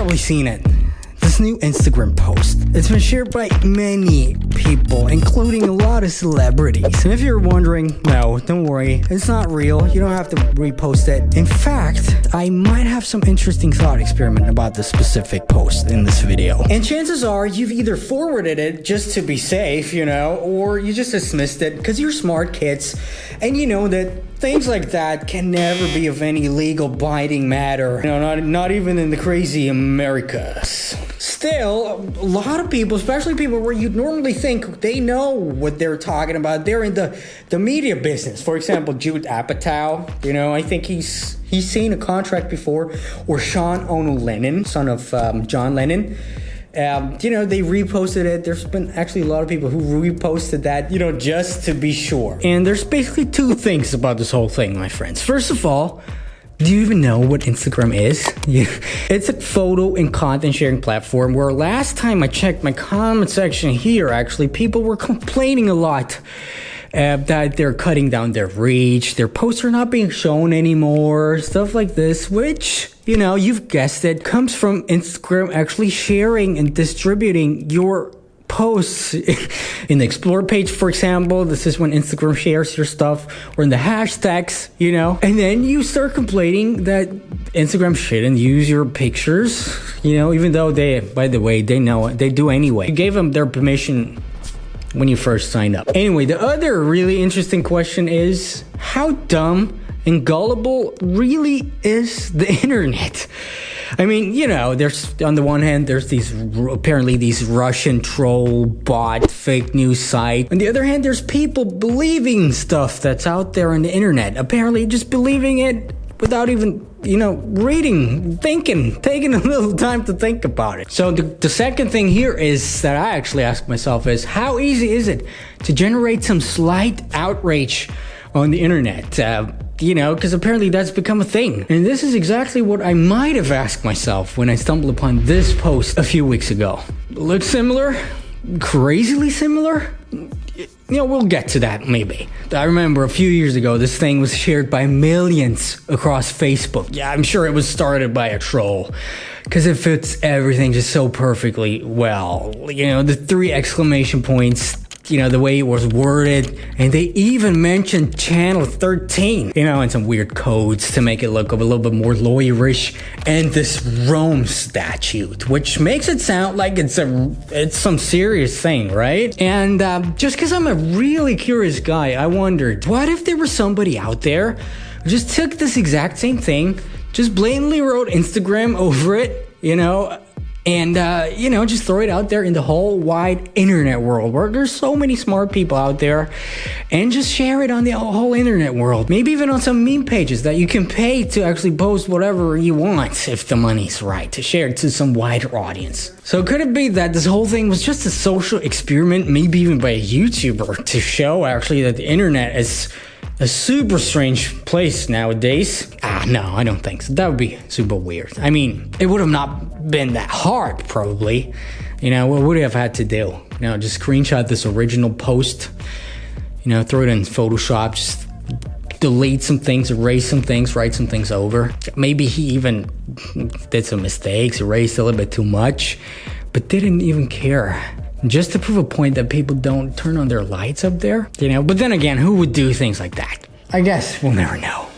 probably seen it. This new Instagram post. It's been shared by many people, including a lot of celebrities. And if you're wondering, no, don't worry, it's not real. You don't have to repost it. In fact, I might have some interesting thought experiment about this specific post in this video. And chances are you've either forwarded it just to be safe, or you just dismissed it because you're smart kids and you know that things like that can never be of any legal binding matter. Not even in the crazy Americas. Still, a lot of people, especially people where you'd normally think they know what they're talking about, they're in the media business. For example, Jude Apatow, I think he's seen a contract before. Or Sean Ono Lennon, son of John Lennon. They reposted it. There's been actually a lot of people who reposted that, just to be sure. And there's basically two things about this whole thing, my friends. First of all, do you even know what Instagram is? It's a photo and content sharing platform where last time I checked my comment section here, actually, people were complaining a lot that they're cutting down their reach, their posts are not being shown anymore, stuff like this, which, you've guessed it, comes from Instagram actually sharing and distributing your posts in the Explore page, for example. This is when Instagram shares your stuff, or in the hashtags, and then you start complaining that Instagram shouldn't use your pictures, even though by the way, they know it, they do anyway. You gave them their permission when you first signed up. Anyway, the other really interesting question is, how dumb and gullible really is the internet? I mean, there's, on the one hand, there's these Russian troll bot fake news site. On the other hand, there's people believing stuff that's out there on the internet. Apparently just believing it without even, reading, thinking, taking a little time to think about it. So the second thing here is that I actually ask myself is, how easy is it to generate some slight outrage on the internet? Because apparently that's become a thing. And this is exactly what I might have asked myself when I stumbled upon this post a few weeks ago. Looks similar? Crazily similar? We'll get to that maybe. I remember a few years ago, this thing was shared by millions across Facebook. Yeah, I'm sure it was started by a troll, because it fits everything just so perfectly well. The 3 exclamation points, the way it was worded, and they even mentioned channel 13, and some weird codes to make it look a little bit more lawyerish, and this Rome statute, which makes it sound like it's some serious thing, right? And just because I'm a really curious guy, I wondered, what if there was somebody out there who just took this exact same thing, just blatantly wrote Instagram over it, and, just throw it out there in the whole wide internet world where there's so many smart people out there, and just share it on the whole internet world. Maybe even on some meme pages that you can pay to actually post whatever you want, if the money's right, to share it to some wider audience. So could it be that this whole thing was just a social experiment, maybe even by a YouTuber, to show actually that the internet is a super strange place nowadays? No, I don't think so. That would be super weird. I mean, it would have not been that hard, probably. What would I have had to do? Just screenshot this original post, throw it in Photoshop, just delete some things, erase some things, write some things over. Maybe he even did some mistakes, erased a little bit too much, but didn't even care. Just to prove a point that people don't turn on their lights up there, But then again, who would do things like that? I guess we'll never know.